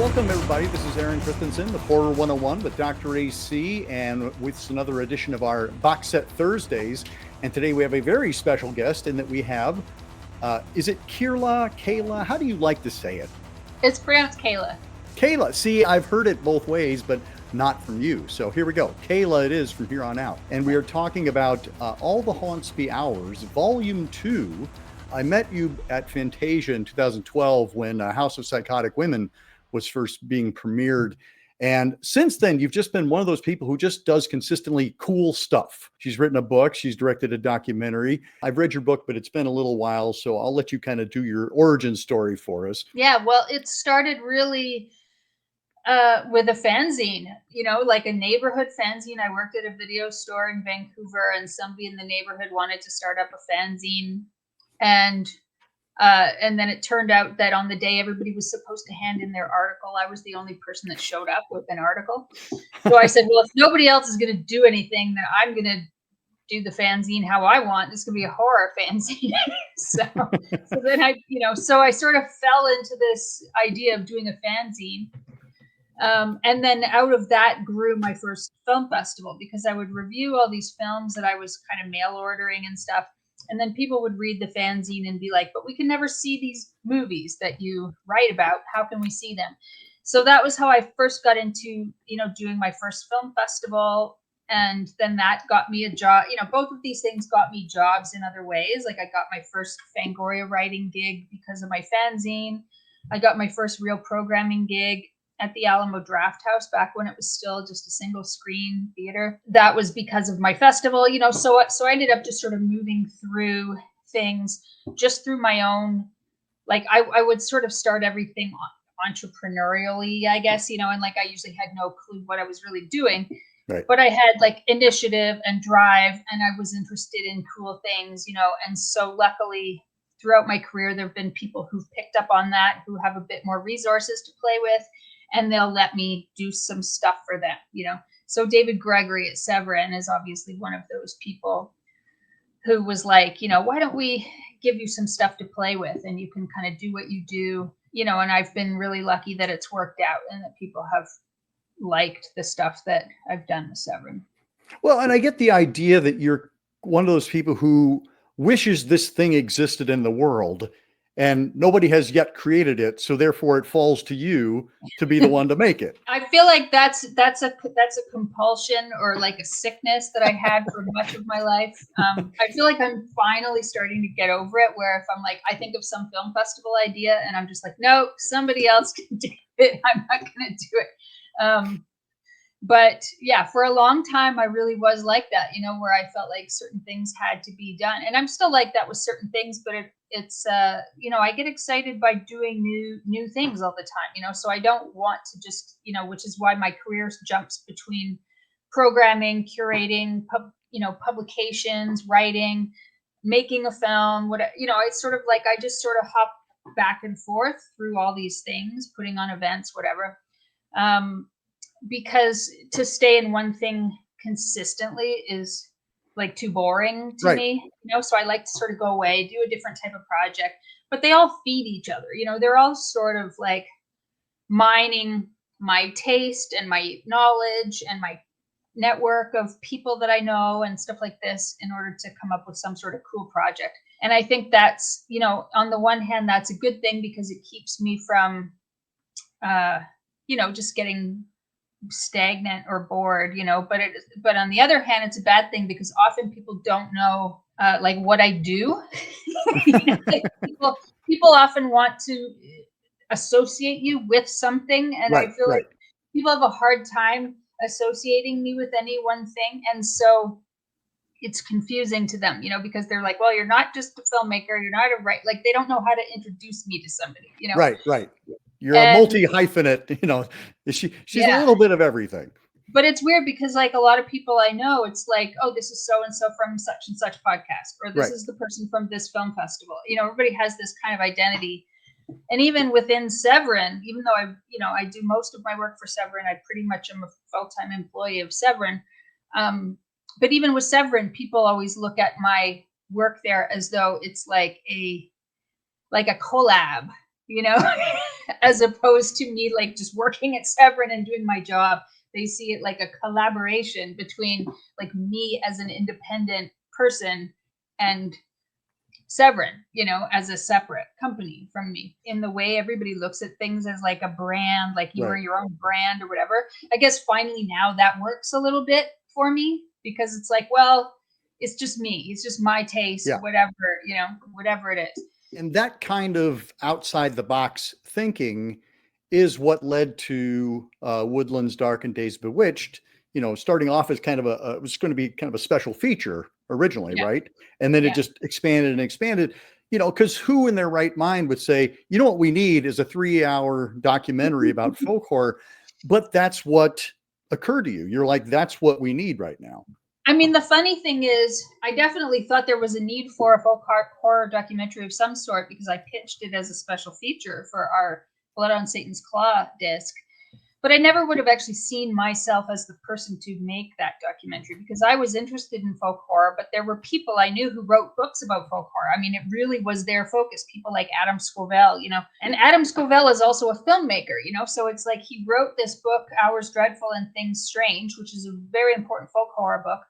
Welcome, everybody. This is Aaron Christensen, the Horror 101 with Dr. AC, and with another edition of our Box Set Thursdays. And today we have a very special guest in that we have, is it Kier-La, Kayla? How do you like to say it? It's pronounced Kayla. Kayla. See, I've heard it both ways, but not from you. So here we go. Kayla it is from here on out. And we are talking about All the Haunts Be Ours, Volume 2. I met you at Fantasia in 2012 when House of Psychotic Women was first being premiered. And since then, you've just been one of those people who just does consistently cool stuff. She's written a book. She's directed a documentary. I've read your book, but it's been a little while. So I'll let you kind of do your origin story for us. Yeah, well, it started really with a fanzine, like a neighborhood fanzine. I worked at a video store in Vancouver, and somebody in the neighborhood wanted to start up a fanzine. And then it turned out that on the day everybody was supposed to hand in their article, I was the only person that showed up with an article. So I said, well, if nobody else is going to do anything, then I'm going to do the fanzine how I want. This is going to be a horror fanzine. so then I sort of fell into this idea of doing a fanzine. And then out of that grew my first film festival, because I would review all these films that I was kind of mail ordering and stuff. And then people would read the fanzine and be like, but we can never see these movies that you write about. How can we see them? So that was how I first got into, doing my first film festival. And then that got me a job. Both of these things got me jobs in other ways. Like I got my first Fangoria writing gig because of my fanzine. I got my first real programming gig at the Alamo Draft House back when it was still just a single screen theater. That was because of my festival, so I ended up just sort of moving through things just through my own, like I would sort of start everything entrepreneurially, I guess, and like I usually had no clue what I was really doing. Right. But I had like initiative and drive, and I was interested in cool things, and so luckily throughout my career, there have been people who've picked up on that, who have a bit more resources to play with, and they'll let me do some stuff for them, So David Gregory at Severin is obviously one of those people who was like, why don't we give you some stuff to play with, and you can kind of do what you do, and I've been really lucky that it's worked out and that people have liked the stuff that I've done with Severin. Well, and I get the idea that you're one of those people who wishes this thing existed in the world, and nobody has yet created it, so therefore it falls to you to be the one to make it. I feel like that's a compulsion, or like a sickness that I had for much of my life. I feel like I'm finally starting to get over it, where if I'm like, I think of some film festival idea and I'm just like, no, somebody else can do it. I'm not going to do it. But yeah, for a long time, I really was like that, where I felt like certain things had to be done. And I'm still like that with certain things, but it's I get excited by doing new things all the time, so I don't want to just, which is why my career jumps between programming, curating, publications, writing, making a film, it's sort of like I just sort of hop back and forth through all these things, putting on events, whatever. Because to stay in one thing consistently is like too boring to me, so I like to sort of go away, do a different type of project, but they all feed each other. They're all sort of like mining my taste and my knowledge and my network of people that I know and stuff like this in order to come up with some sort of cool project. And I think that's, on the one hand, that's a good thing because it keeps me from, just getting stagnant or bored, but on the other hand, it's a bad thing because often people don't know like what I do. Like people often want to associate you with something, and I feel like people have a hard time associating me with any one thing, and so it's confusing to them, because they're like, well, you're not just a filmmaker, you're not a like they don't know how to introduce me to somebody, Right. You're a multi-hyphenate, she's a little bit of everything. But it's weird because like a lot of people I know, it's like, oh, this is so-and-so from such and such podcast, or this is the person from this film festival. Everybody has this kind of identity. And even within Severin, even though I do most of my work for Severin, I pretty much am a full-time employee of Severin. But even with Severin, people always look at my work there as though it's like a collab, as opposed to me like just working at Severin and doing my job. They see it like a collaboration between like me as an independent person and Severin, you know, as a separate company from me, in the way everybody looks at things as like a brand, like you are your own brand or whatever. I guess finally now that works a little bit for me, because it's like, well, it's just me. It's just my taste, whatever, you know, whatever it is. And that kind of outside the box thinking is what led to Woodlands, Dark and Days Bewitched, you know, starting off as kind of it was going to be kind of a special feature originally, right? And then it just expanded and expanded, you know, because who in their right mind would say, you know, what we need is a 3-hour documentary about folk horror, but that's what occurred to you. You're like, that's what we need right now. I mean, the funny thing is, I definitely thought there was a need for a folk horror documentary of some sort, because I pitched it as a special feature for our Blood on Satan's Claw disc. But I never would have actually seen myself as the person to make that documentary, because I was interested in folk horror, but there were people I knew who wrote books about folk horror. I mean, it really was their focus, people like Adam Scovell, you know, and Adam Scovell is also a filmmaker, you know, so it's like he wrote this book, Hours Dreadful and Things Strange, which is a very important folk horror book.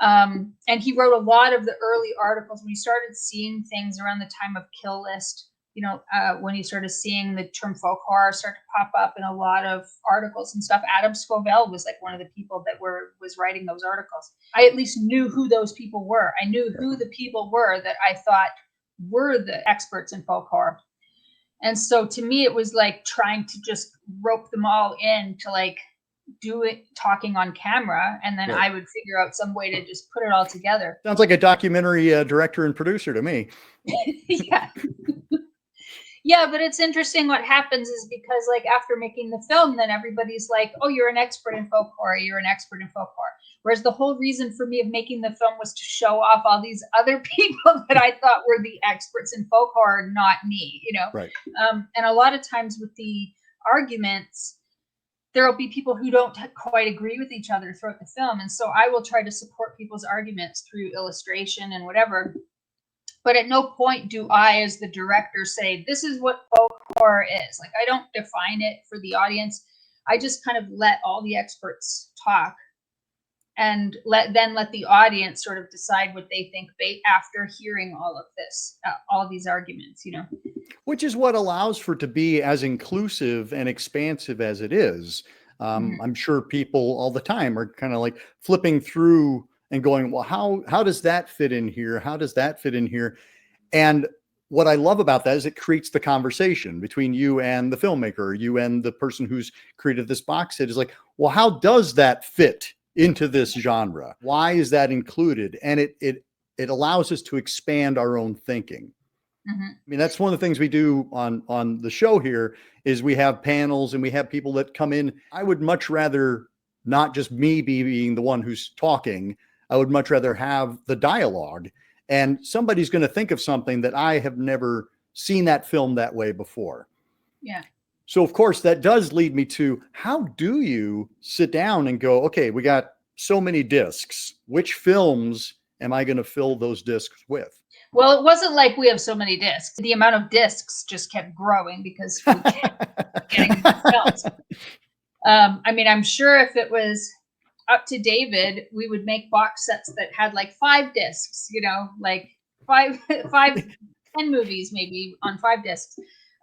And he wrote a lot of the early articles when he started seeing things around the time of Kill List. You know, when he started seeing the term folk horror start to pop up in a lot of articles and stuff, Adam Scovell was like one of the people that was writing those articles. I at least knew who those people were. I knew who the people were that I thought were the experts in folk horror. And so to me, it was like trying to just rope them all in to like do it talking on camera, and then I would figure out some way to just put it all together. Sounds like a documentary director and producer to me. Yeah. Yeah, but it's interesting what happens is, because like after making the film, then everybody's like, oh, you're an expert in folk horror, you're an expert in folk horror. Whereas the whole reason for me of making the film was to show off all these other people that I thought were the experts in folk horror, not me, you know? Right. And a lot of times with the arguments, there will be people who don't quite agree with each other throughout the film. And so I will try to support people's arguments through illustration and whatever. But at no point do I, as the director, say, this is what folk horror is. Like, I don't define it for the audience. I just kind of let all the experts talk, and let the audience sort of decide what they think after hearing all of this, all these arguments, you know. Which is what allows for it to be as inclusive and expansive as it is. I'm sure people all the time are kind of like flipping through and going, well, how does that fit in here? How does that fit in here? And what I love about that is it creates the conversation between you and the filmmaker, you and the person who's created this box set. Is like, well, how does that fit into this genre? Why is that included? And it allows us to expand our own thinking. I mean, that's one of the things we do on the show here is we have panels and we have people that come in. I would much rather not just me being the one who's talking. I would much rather have the dialogue, and somebody's going to think of something that I have never seen that film that way before. Yeah. So of course that does lead me to, how do you sit down and go, okay, we got so many discs. Which films am I going to fill those discs with? Well, it wasn't like we have so many discs. The amount of discs just kept growing because we kept getting films. I mean, I'm sure if it was up to David, we would make box sets that had like 5 discs, you know, like 10 movies maybe on 5 discs.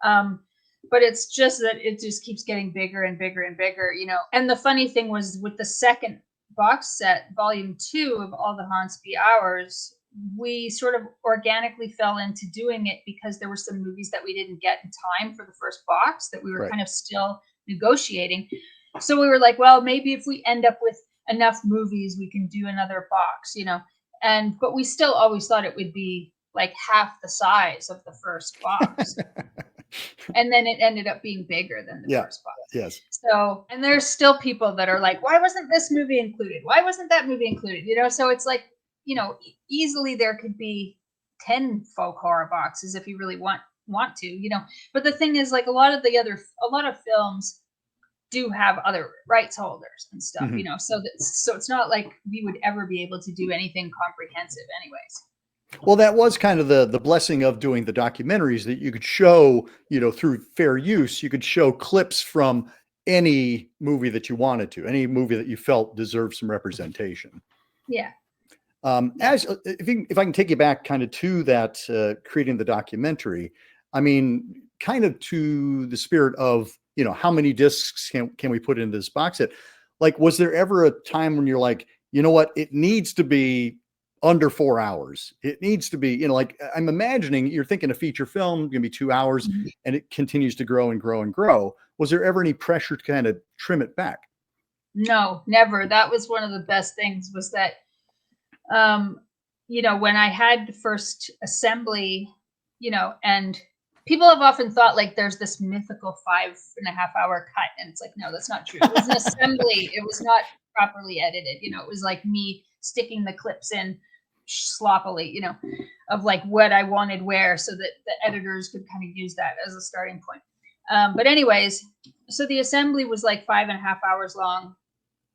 But it's just that it just keeps getting bigger and bigger and bigger, you know. And the funny thing was, with the second box set, volume 2 of All the Haunts Be Ours, we sort of organically fell into doing it because there were some movies that we didn't get in time for the first box that we were kind of still negotiating. So we were like, well, maybe if we end up with enough movies, we can do another box, you know. But we still always thought it would be like half the size of the first box. And then it ended up being bigger than the first box. Yes. So, and there's still people that are like, why wasn't this movie included? Why wasn't that movie included? You know, so it's like, you know, easily there could be 10 folk horror boxes if you really want to, you know. But the thing is, like, a lot of films do have other rights holders and stuff, you know, so it's not like we would ever be able to do anything comprehensive anyways. Well, that was kind of the blessing of doing the documentaries, that you could show, through fair use, you could show clips from any movie that you wanted to, any movie that you felt deserved some representation. Yeah. As if I can take you back kind of to that, creating the documentary, I mean, kind of to the spirit of, how many discs can we put into this box set? Like, was there ever a time when you're like, you know what, it needs to be under 4 hours. It needs to be, like, I'm imagining you're thinking a feature film going to be 2 hours, Mhm. and it continues to grow and grow and grow. Was there ever any pressure to kind of trim it back? No, never. That was one of the best things, was that, um, when I had the first assembly, and people have often thought like there's this mythical 5.5 hour cut. And it's like, no, that's not true. It was an assembly. It was not properly edited. It was like me sticking the clips in sloppily, of like what I wanted where, so that the editors could kind of use that as a starting point. But anyways, so the assembly was like 5.5 hours long.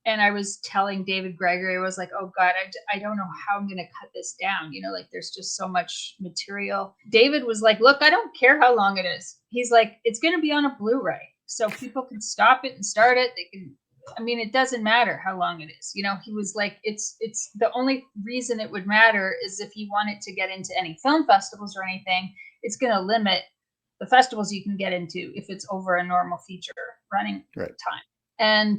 And I was telling David Gregory, I was like, oh God, I don't know how I'm going to cut this down. Like there's just so much material. David was like, look, I don't care how long it is. He's like, it's going to be on a Blu-ray. So people can stop it and start it. They can, it doesn't matter how long it is. He was like, it's the only reason it would matter is if you want it to get into any film festivals or anything, it's going to limit the festivals you can get into if it's over a normal feature running time. And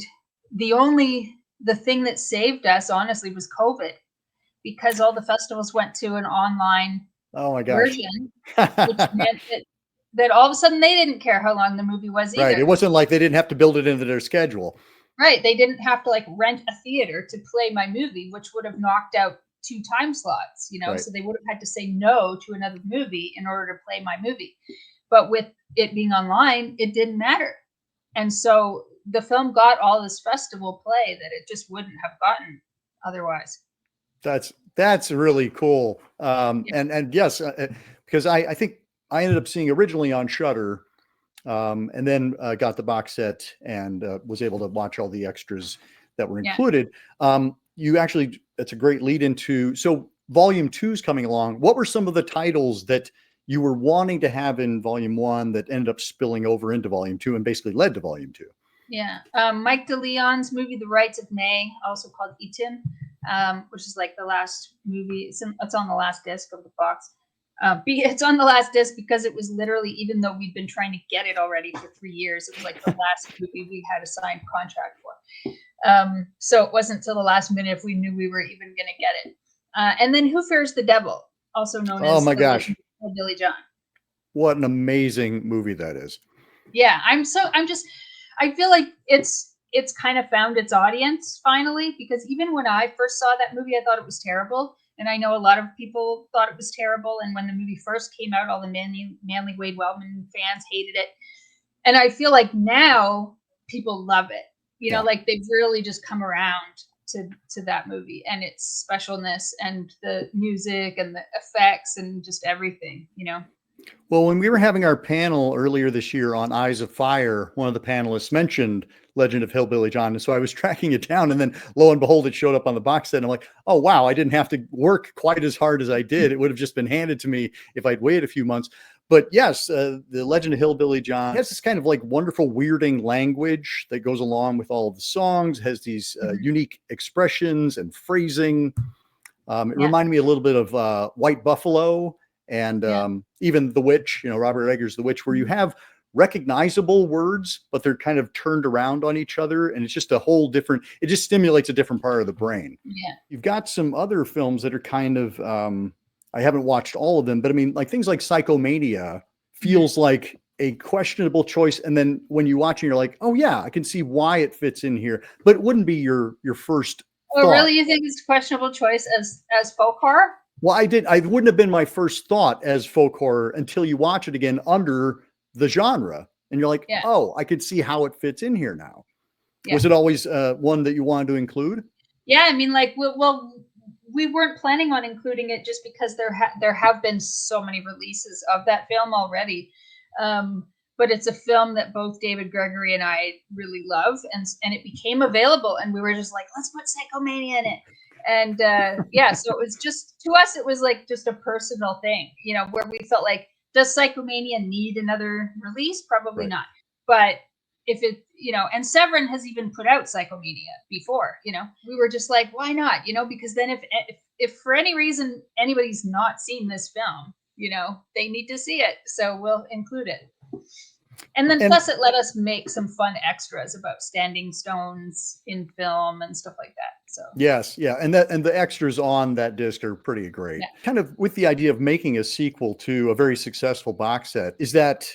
the thing that saved us, honestly, was COVID, because all the festivals went to an online version, which meant that all of a sudden they didn't care how long the movie was either. Right. It wasn't like they didn't have to build it into their schedule. Right. They didn't have to like rent a theater to play my movie, which would have knocked out 2 time slots, Right. So they would have had to say no to another movie in order to play my movie. But with it being online, it didn't matter. And so the film got all this festival play that it just wouldn't have gotten otherwise. That's really cool. And yes, because I think I ended up seeing originally on Shudder, and then got the box set and was able to watch all the extras that were included. You actually, that's a great lead into, so volume 2 is coming along. What were some of the titles that you were wanting to have in volume 1 that ended up spilling over into volume 2 and basically led to volume 2? Yeah. Mike DeLeon's movie, The Rights of May, also called Eden, which is like the last movie. It's on the last disc of the box. It's on the last disc because it was literally, even though we'd been trying to get it already for 3 years, it was like the last movie we had a signed contract for. So it wasn't till the last minute if we knew we were even going to get it. And then Who Fears the Devil, also known as my gosh, Billy John. What an amazing movie that is. Yeah, I feel like it's kind of found its audience finally, because even when I first saw that movie, I thought it was terrible. And I know a lot of people thought it was terrible. And when the movie first came out, all the Manly Wade Wellman fans hated it. And I feel like now people love it. Like they've really just come around to that movie and its specialness and the music and the effects and just everything. Well, when we were having our panel earlier this year on Eyes of Fire, one of the panelists mentioned Legend of Hillbilly John. And so I was tracking it down, and then lo and behold, it showed up on the box set. And I'm like, oh, wow, I didn't have to work quite as hard as I did. It would have just been handed to me if I'd waited a few months. But yes, the Legend of Hillbilly John has this kind of like wonderful weirding language that goes along with all of the songs, has these unique expressions and phrasing. It reminded me a little bit of White Buffalo. And even The Witch, Robert Eggers' The Witch, where you have recognizable words, but they're kind of turned around on each other. And it's just a whole different, it just stimulates a different part of the brain. Yeah. You've got some other films that are kind of, I haven't watched all of them, but I mean, like things like Psychomania feels like a questionable choice. And then when you watch it, you're like, oh yeah, I can see why it fits in here, but it wouldn't be your first thought. Really? You think it's a questionable choice as folk horror? Well, I wouldn't have been my first thought as folk horror until you watch it again under the genre. And you're like, oh, I could see how it fits in here now. Was it always one that you wanted to include? Yeah. I mean, like, well, we weren't planning on including it just because there have been so many releases of that film already. But it's a film that both David Gregory and I really love. And it became available. And we were just like, let's put Psychomania in it. And yeah, so it was just, to us, it was like just a personal thing, where we felt like, does Psychomania need another release? Probably Right. not. But if it, and Severin has even put out Psychomania before, we were just like, why not? Because then if for any reason anybody's not seen this film, they need to see it. So we'll include it. And then plus it let us make some fun extras about standing stones in film and stuff like that. So yes, yeah, and the extras on that disc are pretty great. Yeah. Kind of with the idea of making a sequel to a very successful box set, is that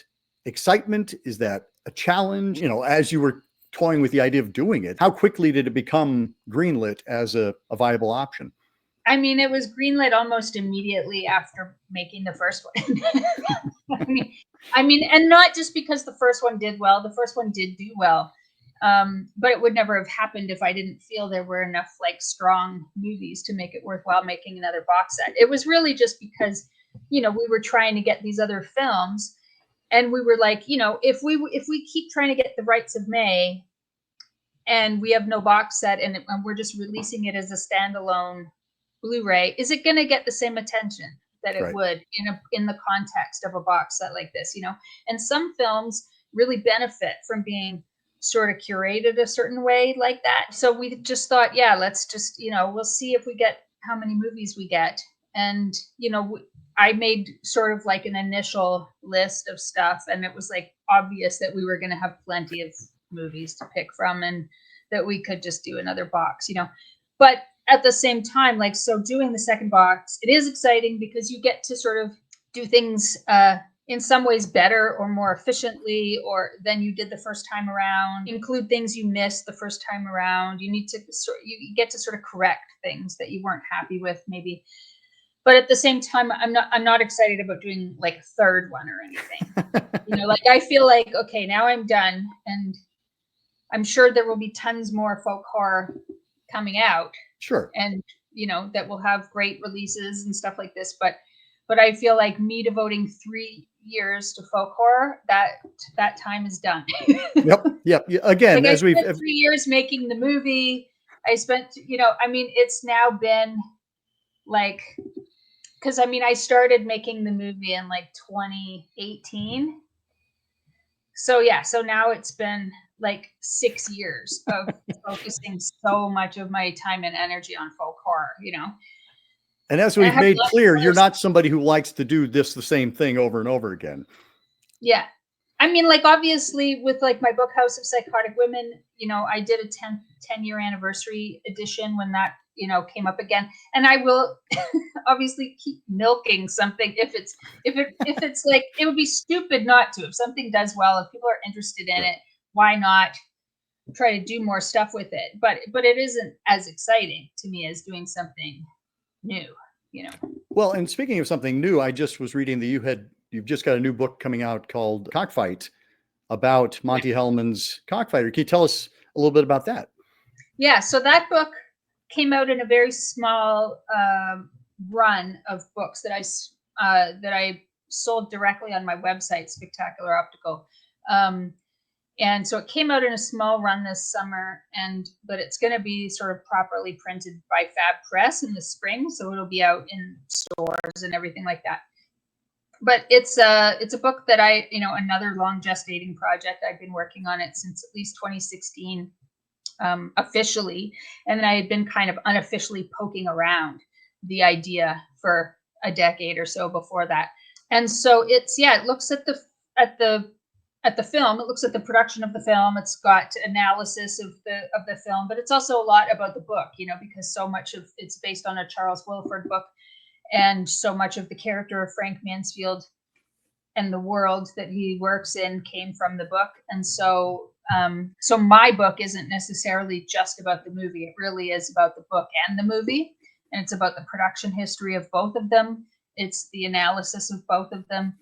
excitement? Is that a challenge? As you were toying with the idea of doing it, how quickly did it become greenlit as a viable option? I mean, it was greenlit almost immediately after making the first one. I mean, and not just because the first one did well. The first one did do well, but it would never have happened if I didn't feel there were enough like strong movies to make it worthwhile making another box set. It was really just because, we were trying to get these other films, and we were like, if we keep trying to get the rights of May, and we have no box set, and we're just releasing it as a standalone Blu-ray, is it going to get the same attention that it would in the context of a box set like this? And some films really benefit from being sort of curated a certain way like that. So we just thought, yeah, let's just, we'll see if we get how many movies we get. And, I made sort of like an initial list of stuff, and it was like obvious that we were going to have plenty of movies to pick from, and that we could just do another box, but at the same time, like, so doing the second box, it is exciting because you get to sort of do things in some ways better or more efficiently, or than you did the first time around, include things you missed the first time around. You get to sort of correct things that you weren't happy with maybe. But at the same time, I'm not excited about doing like a third one or anything. Like, I feel like, okay, now I'm done, and I'm sure there will be tons more folk horror coming out. Sure. And, that will have great releases and stuff like this. But I feel like me devoting 3 years to folk horror, that time is done. Yep. Again, like, as I spent 3 years making the movie. I spent, it's now been like, because I started making the movie in like 2018. So yeah, so now it's been like 6 years of focusing so much of my time and energy on folk horror, And as we've made clear, you're not somebody who likes to do the same thing over and over again. Yeah. Like, obviously with like my book House of Psychotic Women, I did a 10-year anniversary edition when that, came up again. And I will obviously keep milking something if it's like, it would be stupid not to. If something does well, if people are interested in it, why not try to do more stuff with it? But it isn't as exciting to me as doing something new, Well, and speaking of something new, I just was reading that you've just got a new book coming out called Cockfight, about Monty Hellman's Cockfighter. Can you tell us a little bit about that? Yeah, so that book came out in a very small run of books that I sold directly on my website, Spectacular Optical. And so it came out in a small run this summer, but it's going to be sort of properly printed by Fab Press in the spring, so it'll be out in stores and everything like that. But it's a book that another long gestating project. I've been working on it since at least 2016, officially, and then I had been kind of unofficially poking around the idea for a decade or so before that. And so it looks at the film. It looks at the production of the film. It's got analysis of the film, but it's also a lot about the book, because so much of it's based on a Charles Wilford book, and so much of the character of Frank Mansfield and the world that he works in came from the book. And so my book isn't necessarily just about the movie. It really is about the book and the movie, and it's about the production history of both of them. It's the analysis of both of them.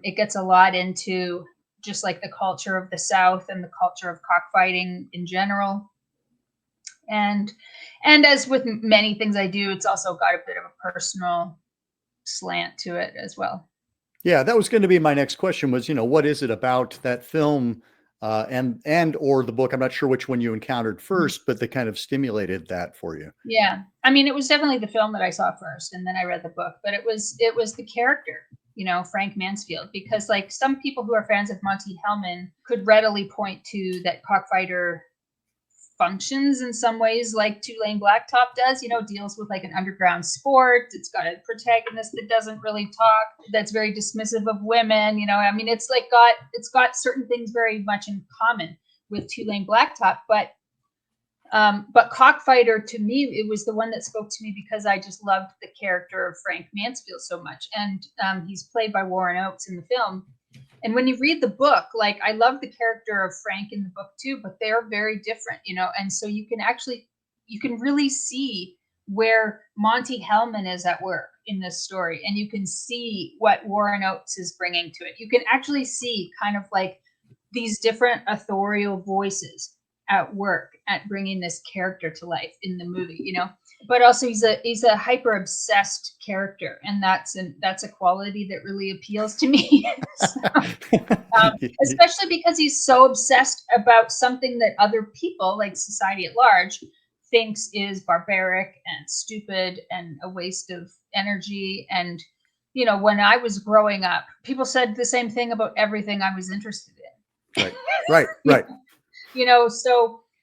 It gets a lot into just like the culture of the South and the culture of cockfighting in general. And as with many things I do, it's also got a bit of a personal slant to it as well. Yeah, that was going to be my next question was, what is it about that film and or the book. I'm not sure which one you encountered first, but that kind of stimulated that for you. Yeah. I mean, it was definitely the film that I saw first, and then I read the book, but it was the character, Frank Mansfield, because like some people who are fans of Monty Hellman could readily point to that Cockfighter functions in some ways like Two Lane Blacktop does, deals with like an underground sport. It's got a protagonist that doesn't really talk, that's very dismissive of women, I mean, it's got certain things very much in common with Two Lane Blacktop, but Cockfighter, to me, it was the one that spoke to me because I just loved the character of Frank Mansfield so much. And he's played by Warren Oates in the film. And when you read the book, like I love the character of Frank in the book too, but they're very different, and so you can really see where Monty Hellman is at work in this story. And you can see what Warren Oates is bringing to it. You can actually see kind of like these different authorial voices at work at bringing this character to life in the movie, but also he's a hyper obsessed character, and that's a quality that really appeals to me. Especially because he's so obsessed about something that other people, like society at large, thinks is barbaric and stupid and a waste of energy. And when I was growing up, people said the same thing about everything I was interested in. Right.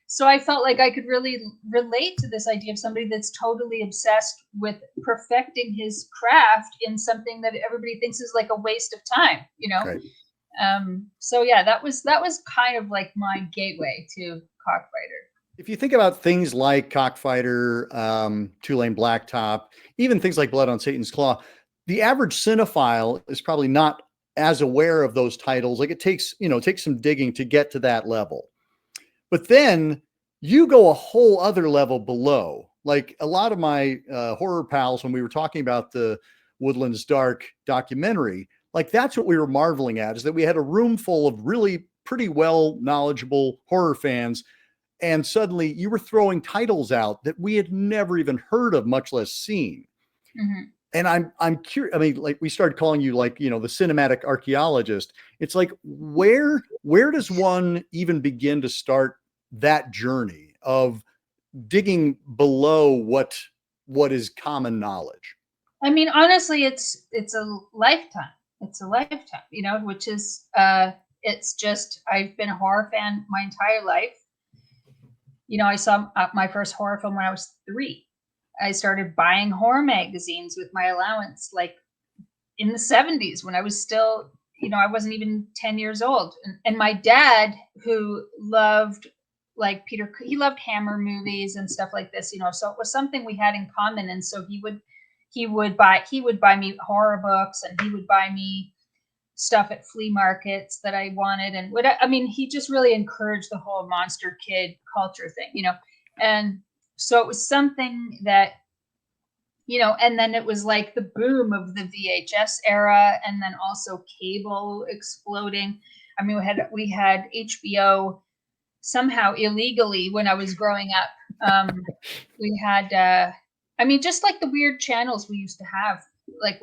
So I felt like I could really relate to this idea of somebody that's totally obsessed with perfecting his craft in something that everybody thinks is like a waste of time, Right. So yeah, that was kind of like my gateway to Cockfighter. If you think about things like Cockfighter, Two Lane Blacktop, even things like Blood on Satan's Claw, the average cinephile is probably not as aware of those titles. Like it takes some digging to get to that level. But then you go a whole other level below. Like a lot of my horror pals, when we were talking about the Woodlands Dark documentary, like that's what we were marveling at, is that we had a room full of really pretty well knowledgeable horror fans. And suddenly you were throwing titles out that we had never even heard of, much less seen. Mm-hmm. And I'm curious. I mean, like we started calling you like, the cinematic archaeologist. It's like, where does one even begin to start that journey of digging below what is common knowledge? I mean, honestly, it's a lifetime. It's a lifetime, which is, it's just, I've been a horror fan my entire life. I saw my first horror film when I was 3. I started buying horror magazines with my allowance, like in the 70s when I was still, I wasn't even 10 years old. And my dad, who loved like he loved Hammer movies and stuff like this, so it was something we had in common. And so he would buy me horror books, and he would buy me stuff at flea markets that I wanted. And he just really encouraged the whole monster kid culture thing, and so it was something that, and then it was like the boom of the VHS era, and then also cable exploding. I mean, we had HBO somehow illegally when I was growing up. We had, just like the weird channels we used to have. Like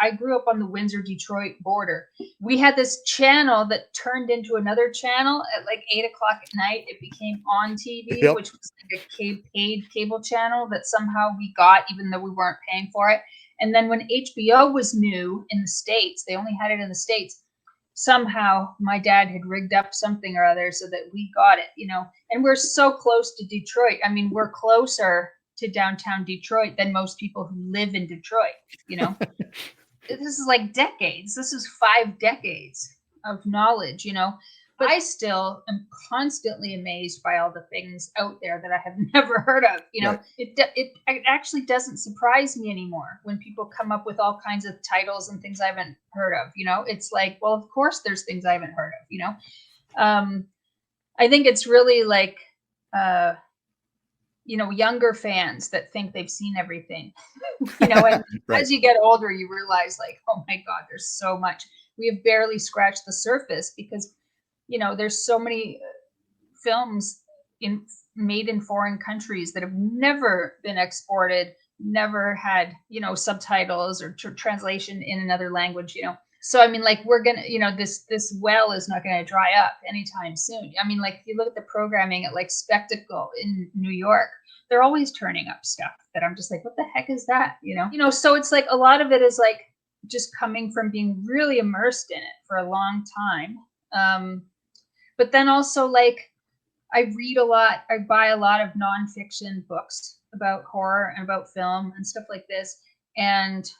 I grew up on the Windsor, Detroit border. We had this channel that turned into another channel at like 8:00 at night. It became On TV, Yep. which was like a paid cable channel that somehow we got, even though we weren't paying for it. And then when HBO was new in the States, they only had it in the States. Somehow my dad had rigged up something or other so that we got it, and we're so close to Detroit. I mean, we're closer to downtown Detroit than most people who live in Detroit. This is like decades. This is 5 decades of knowledge, but I still am constantly amazed by all the things out there that I have never heard of. Right. It actually doesn't surprise me anymore when people come up with all kinds of titles and things I haven't heard of. It's like, well, of course there's things I haven't heard of. I think it's really like, younger fans that think they've seen everything, and Right. as you get older, you realize like, oh my God, there's so much. We have barely scratched the surface because, there's so many films made in foreign countries that have never been exported, never had, subtitles or translation in another language, So I mean, like, we're gonna, this well is not gonna dry up anytime soon. I mean, like, if you look at the programming at like Spectacle in New York, they're always turning up stuff that I'm just like, what the heck is that? So it's like a lot of it is like just coming from being really immersed in it for a long time. But then also, like, I read a lot, I buy a lot of nonfiction books about horror and about film and stuff like this. And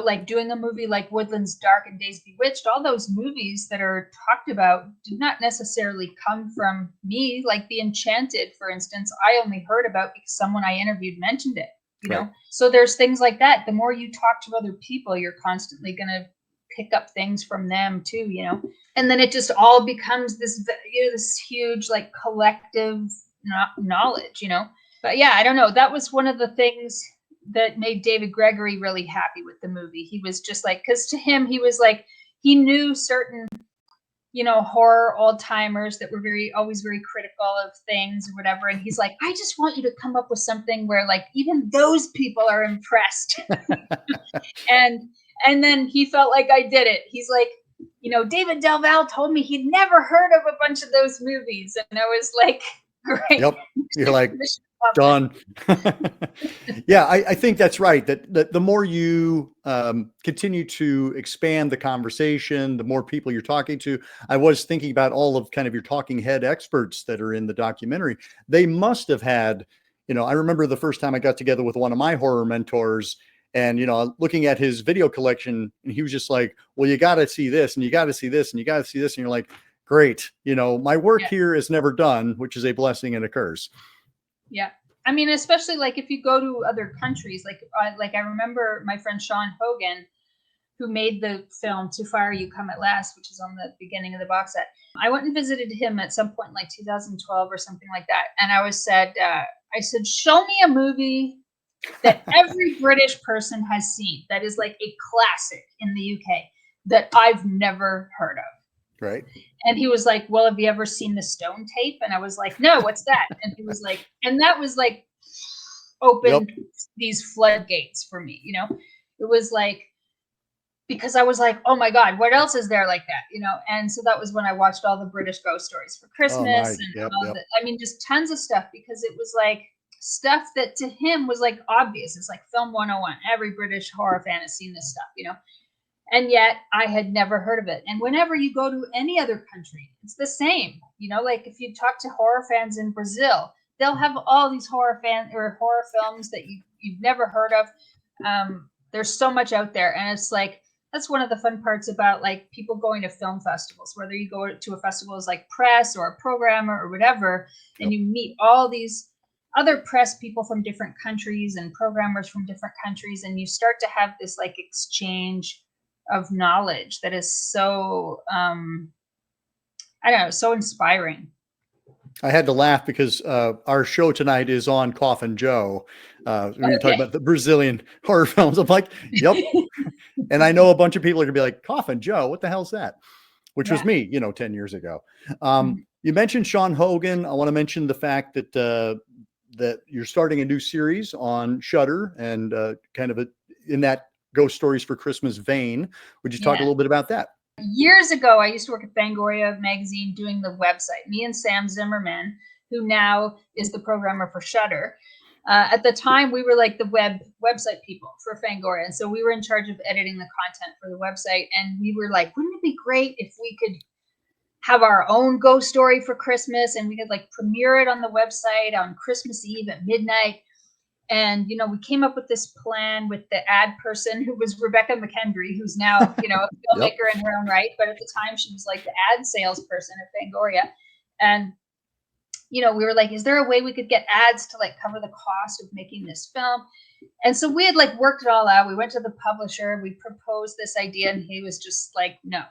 like doing a movie like Woodlands, Dark, and Days Bewitched, all those movies that are talked about did not necessarily come from me. Like The Enchanted, for instance, I only heard about because someone I interviewed mentioned it, Right. So there's things like that. The more you talk to other people, you're constantly going to pick up things from them too, and then it just all becomes this, this huge, like, collective knowledge, But yeah, I don't know. That was one of the things that made David Gregory really happy with the movie. He was just like, because to him, he was like, he knew certain, horror old timers that were always very critical of things or whatever. And he's like, I just want you to come up with something where, like, even those people are impressed. and then he felt like I did it. He's like, David Del Valle told me he'd never heard of a bunch of those movies. And I was like, great. Yep. You're like, done. Yeah, I think that's right. That the more you continue to expand the conversation, the more people you're talking to. I was thinking about all of kind of your talking head experts that are in the documentary. They must have had, I remember the first time I got together with one of my horror mentors, and looking at his video collection, and he was just like, well, you got to see this, and you got to see this, and you got to see this, and you're like, great, my work here is never done, which is a blessing and a curse. Yeah. I mean, especially like if you go to other countries, like I remember my friend Sean Hogan, who made the film To Fire You Come at Last, which is on the beginning of the box set. I went and visited him at some point, like 2012 or something like that. And I said, show me a movie that every British person has seen that is like a classic in the UK that I've never heard of. Right. And he was like, well, have you ever seen The Stone Tape? And I was like, no, what's that? And he was like, and that was like opened these floodgates for me, It was like, because I was like, oh my God, what else is there like that? And so that was when I watched all the British ghost stories for Christmas I mean, just tons of stuff, because it was like stuff that to him was like obvious. It's like film 101. Every British horror fan has seen this stuff, And yet I had never heard of it. And whenever you go to any other country, it's the same. Like if you talk to horror fans in Brazil, they'll have all these horror films that you've never heard of. There's so much out there. And it's like, that's one of the fun parts about like people going to film festivals, whether you go to a festival as like press or a programmer or whatever, and you meet all these other press people from different countries and programmers from different countries. And you start to have this like exchange of knowledge that is so, I don't know, so inspiring. I had to laugh because our show tonight is on Coffin Joe. We were talking about the Brazilian horror films. I'm like, yep. And I know a bunch of people are gonna be like, Coffin Joe, what the hell's that? Which was me, 10 years ago. You mentioned Sean Hogan. I want to mention the fact that that you're starting a new series on Shudder and kind of in that Ghost Stories for Christmas vein. Would you talk a little bit about that? Years ago, I used to work at Fangoria magazine doing the website. Me and Sam Zimmerman, who now is the programmer for Shudder. At the time, we were like the website people for Fangoria. And so we were in charge of editing the content for the website. And we were like, wouldn't it be great if we could have our own ghost story for Christmas, and we could like premiere it on the website on Christmas Eve at midnight. And, we came up with this plan with the ad person, who was Rebecca McKendry, who's now, a filmmaker in her own right. But at the time, she was like the ad salesperson at Fangoria. And, we were like, is there a way we could get ads to like cover the cost of making this film? And so we had like worked it all out. We went to the publisher, we proposed this idea, and he was just like, no.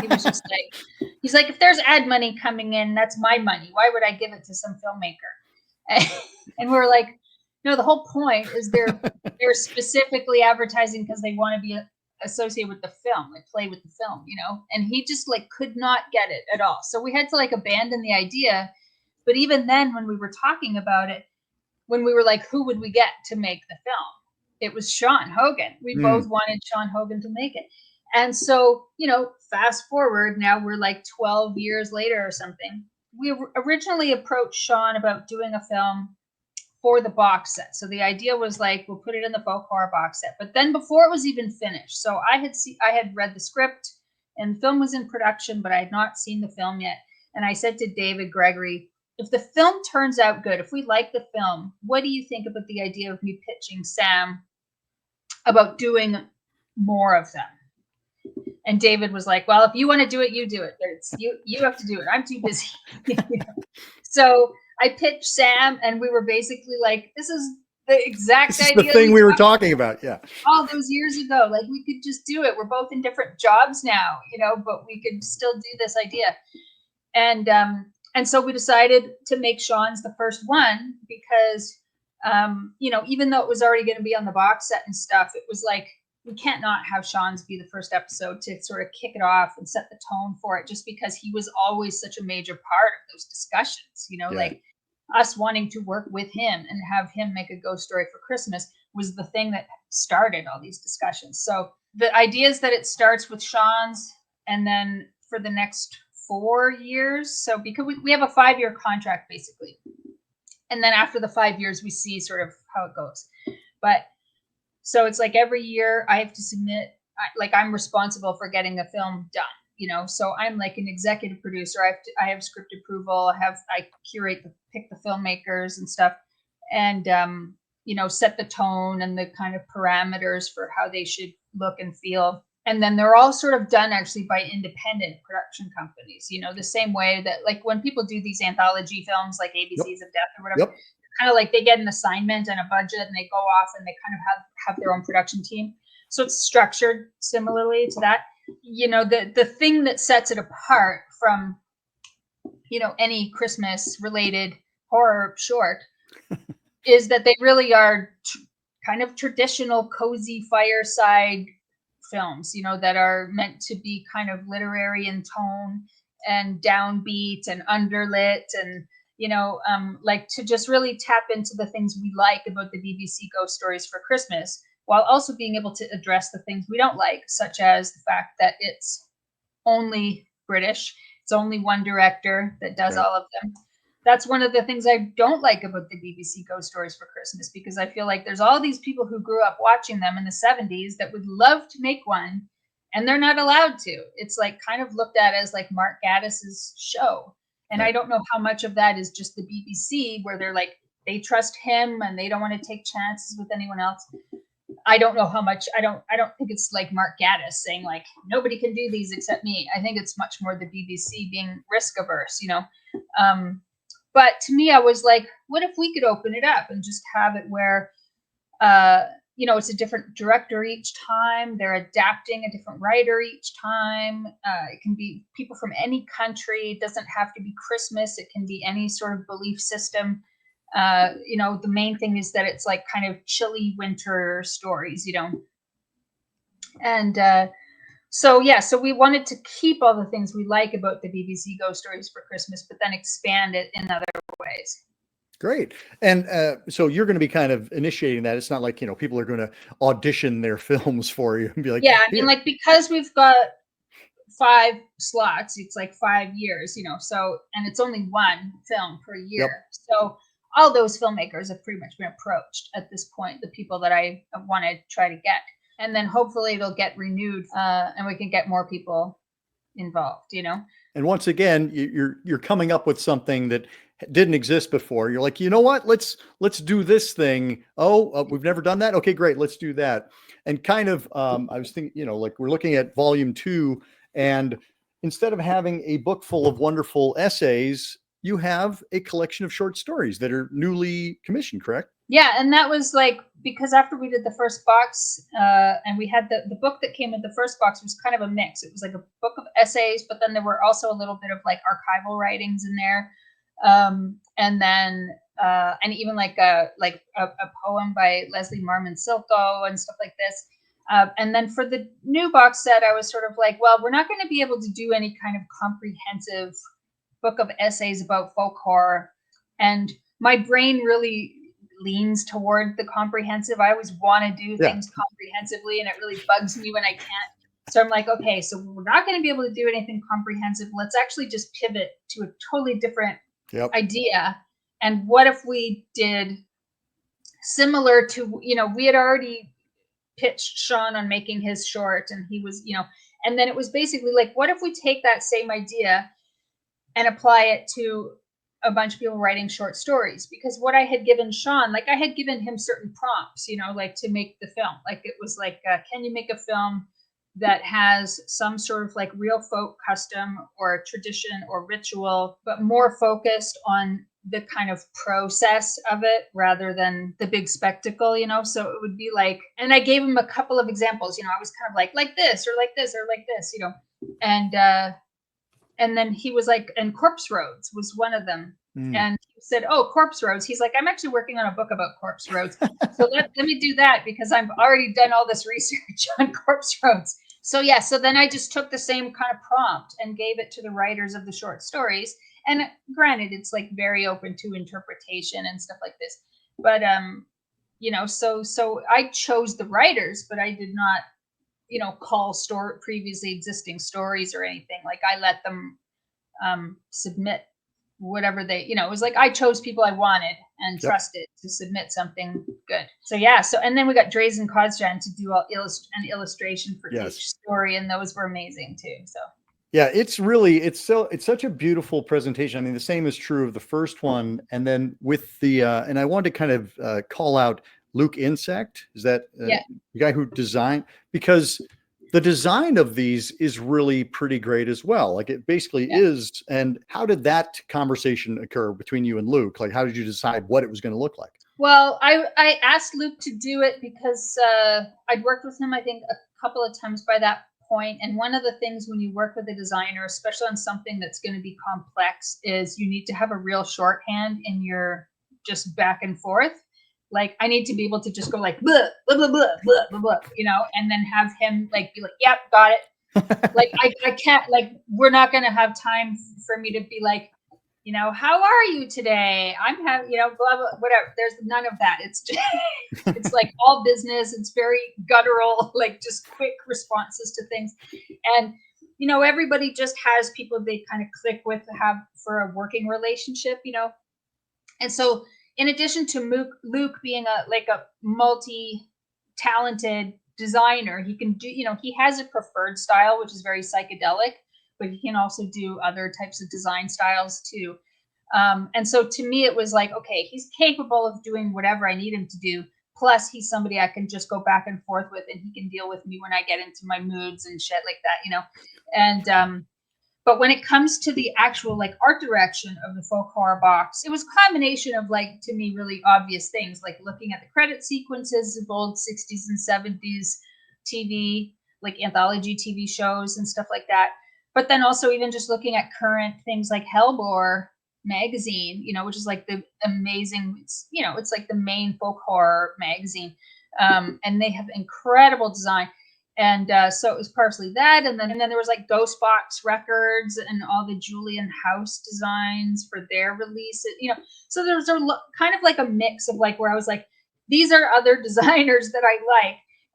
He was just like, he's like, if there's ad money coming in, that's my money. Why would I give it to some filmmaker? And we were like, no, the whole point is they're specifically advertising because they want to be associated with the film, like play with the film, and he just like could not get it at all. So we had to like abandon the idea. But even then, when we were talking about it, when we were like, who would we get to make the film? It was Sean Hogan. We both wanted Sean Hogan to make it. And so, you know, fast forward, now we're like 12 years later or something. We originally approached Sean about doing a film for the box set. So the idea was like, we'll put it in the folk horror box set. But then before it was even finished, so I had read the script and the film was in production, but I had not seen the film yet. And I said to David Gregory, if the film turns out good, if we like the film, what do you think about the idea of me pitching Sam about doing more of them? And David was like, well, if you want to do it, you do it. You have to do it. I'm too busy. So I pitched Sam, and we were basically like, this is the exact idea. The thing we were talking about. Yeah. All those years ago, like we could just do it. We're both in different jobs now, you know, but we could still do this idea. And so we decided to make Sean's the first one because, you know, even though it was already going to be on the box set and stuff, it was like, we can't not have Sean's be the first episode to sort of kick it off and set the tone for it, just because he was always such a major part of those discussions, you know, like us wanting to work with him and have him make a ghost story for Christmas was the thing that started all these discussions. So the idea is that it starts with Sean's, and then for the next 4 years. So because we have a 5-year contract basically. And then after the 5 years, we see sort of how it goes. But so it's like every year I have to submit, like I'm responsible for getting the film done, you know? So I'm like an executive producer. I have script approval. I pick the filmmakers and stuff, and, you know, set the tone and the kind of parameters for how they should look and feel. And then they're all sort of done actually by independent production companies, you know, the same way that like when people do these anthology films like ABCs of Death or whatever, kind of like they get an assignment and a budget and they go off and they kind of have their own production team. So it's structured similarly to that. You know, the thing that sets it apart from, you know, any Christmas related horror short is that they really are kind of traditional cozy fireside films, you know, that are meant to be kind of literary in tone and downbeat and underlit, and you know, like to just really tap into the things we like about the BBC ghost stories for Christmas, while also being able to address the things we don't like, such as the fact that it's only British, it's only one director that does all of them. That's one of the things I don't like about the BBC ghost stories for Christmas, because I feel like there's all these people who grew up watching them in the 70s that would love to make one, and they're not allowed to. It's like kind of looked at as like Mark Gaddis's show. And I don't know how much of that is just the BBC, where they're like, they trust him and they don't want to take chances with anyone else. I don't know how much. I don't think it's like Mark Gaddis saying like, nobody can do these except me. I think it's much more the BBC being risk averse, you know. But to me, I was like, what if we could open it up and just have it where, you know, it's a different director each time. They're adapting a different writer each time. It can be people from any country. It doesn't have to be Christmas. It can be any sort of belief system. You know, the main thing is that it's like kind of chilly winter stories, you know. And so we wanted to keep all the things we like about the BBC ghost stories for Christmas, but then expand it in other ways. Great. And so you're going to be kind of initiating that. It's not like, you know, people are going to audition their films for you and be like, yeah, I mean, like, because we've got 5 slots, it's like 5 years, you know, so, and it's only one film per year. So all those filmmakers have pretty much been approached at this point, the people that I want to try to get. And then hopefully it'll get renewed and we can get more people involved, you know. And once again, you're coming up with something that didn't exist before. You're like, you know what? Let's do this thing. We've never done that. Okay, great. Let's do that. And kind of, I was thinking, you know, like we're looking at volume 2, and instead of having a book full of wonderful essays, you have a collection of short stories that are newly commissioned, correct? Yeah, and that was like, because after we did the first box, and we had the book that came with the first box was kind of a mix. It was like a book of essays, but then there were also a little bit of like archival writings in there, and then and even like a poem by Leslie Marmon Silko and stuff like this. And then for the new box set, I was sort of like, well, we're not going to be able to do any kind of comprehensive book of essays about folk horror, and my brain really leans toward the comprehensive. I always want to do things comprehensively, and it really bugs me when I can't So I'm like, okay, so we're not going to be able to do anything comprehensive. Let's actually just pivot to a totally different idea. And what if we did similar to, we had already pitched Sean on making his short, and he was, and then it was basically like, what if we take that same idea and apply it to a bunch of people writing short stories? Because what I had given Sean, like I had given him certain prompts, like to make the film. Like it was like, can you make a film that has some sort of like real folk custom or tradition or ritual, but more focused on the kind of process of it rather than the big spectacle, So it would be like, and I gave him a couple of examples, I was kind of like this or like this or like this, and then he was like, and Corpse Roads was one of them. And he said, oh, Corpse Roads. He's like, I'm actually working on a book about Corpse Roads. So let me do that because I've already done all this research on Corpse Roads. So yeah, so then I just took the same kind of prompt and gave it to the writers of the short stories. And granted, it's like very open to interpretation and stuff like this. But, so I chose the writers, but I did not, call previously existing stories or anything. Like I let them submit whatever they, it was like I chose people I wanted and trusted to submit something good. So yeah, and then we got Drazen Kozjan to do an illustration for each story, and those were amazing too. So yeah, it's such a beautiful presentation. I mean, the same is true of the first one, and then with the and I wanted to kind of call out Luke Insect. Is that the guy who designed, because the design of these is really pretty great as well. Like it basically is. And how did that conversation occur between you and Luke? Like, how did you decide what it was going to look like? Well, I asked Luke to do it because I'd worked with him, I think, a couple of times by that point. And one of the things when you work with a designer, especially on something that's going to be complex, is you need to have a real shorthand in your just back and forth. Like I need to be able to just go like blah blah blah blah blah blah, blah, and then have him like be like, yep, got it. Like I can't, like we're not gonna have time for me to be like, how are you today? I'm having, blah blah whatever. There's none of that. It's just it's like all business. It's very guttural, like just quick responses to things, and everybody just has people they kind of click with to have for a working relationship, and so. In addition to Luke being a multi-talented designer, he can do, he has a preferred style, which is very psychedelic, but he can also do other types of design styles too. And so to me, it was like, okay, he's capable of doing whatever I need him to do. Plus, he's somebody I can just go back and forth with, and he can deal with me when I get into my moods and shit like that, And but when it comes to the actual like art direction of the folk horror box, it was a combination of like, to me, really obvious things, like looking at the credit sequences of old 60s and 70s TV, like anthology TV shows and stuff like that. But then also even just looking at current things like Hellbore magazine, which is like the amazing, it's like the main folk horror magazine. And they have incredible design. And so it was partially that, and then there was like Ghost Box Records and all the Julian House designs for their release. So there was kind of like a mix of like where I was like, these are other designers that I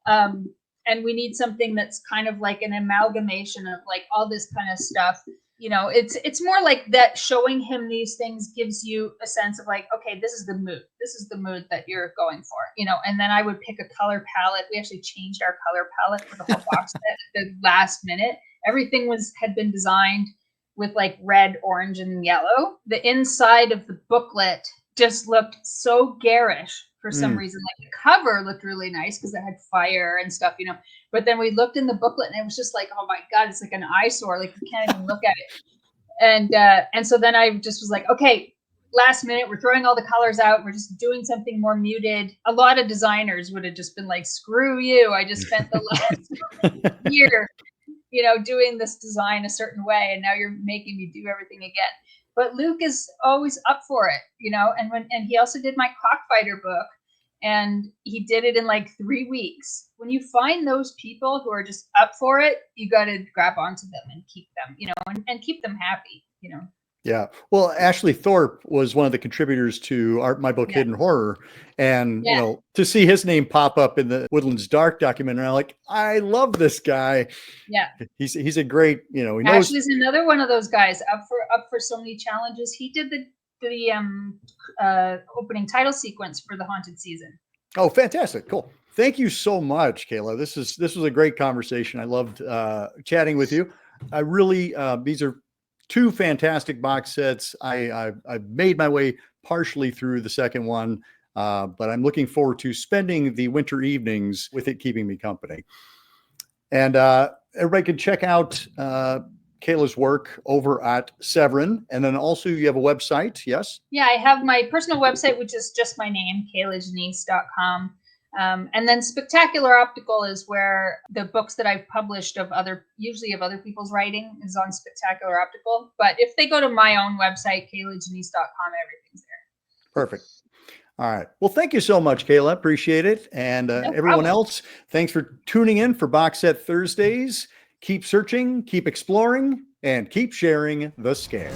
like, and we need something that's kind of like an amalgamation of like all this kind of stuff. It's more like that. Showing him these things gives you a sense of like, okay, this is the mood. This is the mood that you're going for, And then I would pick a color palette. We actually changed our color palette for the whole box set at the last minute. Everything had been designed with like red, orange, and yellow. The inside of the booklet just looked so garish for some reason. Like the cover looked really nice because it had fire and stuff, But then we looked in the booklet and it was just like, oh my God, it's like an eyesore. Like you can't even look at it. And so then I just was like, okay, last minute, we're throwing all the colors out. We're just doing something more muted. A lot of designers would have just been like, screw you. I just spent the last year, doing this design a certain way. And now you're making me do everything again. But Luke is always up for it, and he also did my Cockfighter book, and he did it in like 3 weeks. When you find those people who are just up for it, you got to grab onto them and keep them, and keep them happy, Yeah. Well, Ashley Thorpe was one of the contributors to my book, Yeah. Hidden Horror. And, Yeah. to see his name pop up in the Woodlands Dark documentary, I'm like, I love this guy. Yeah. He's a great, he knows. Ashley's another one of those guys up for so many challenges. He did the opening title sequence for the Haunted season. Oh, fantastic. Cool. Thank you so much, Kayla. This was a great conversation. I loved chatting with you. I really, these are two fantastic box sets. I've made my way partially through the second one, but I'm looking forward to spending the winter evenings with it keeping me company. And everybody can check out Kayla's work over at Severin. And then also you have a website, yes? Yeah, I have my personal website, which is just my name, KaylaJanisse.com. And then Spectacular Optical is where the books that I've published usually of other people's writing is on Spectacular Optical. But if they go to my own website, KaylaJanisse.com, everything's there. Perfect. All right. Well, thank you so much, Kayla. Appreciate it. And everyone else, thanks for tuning in for Box Set Thursdays. Keep searching, keep exploring, and keep sharing the scare.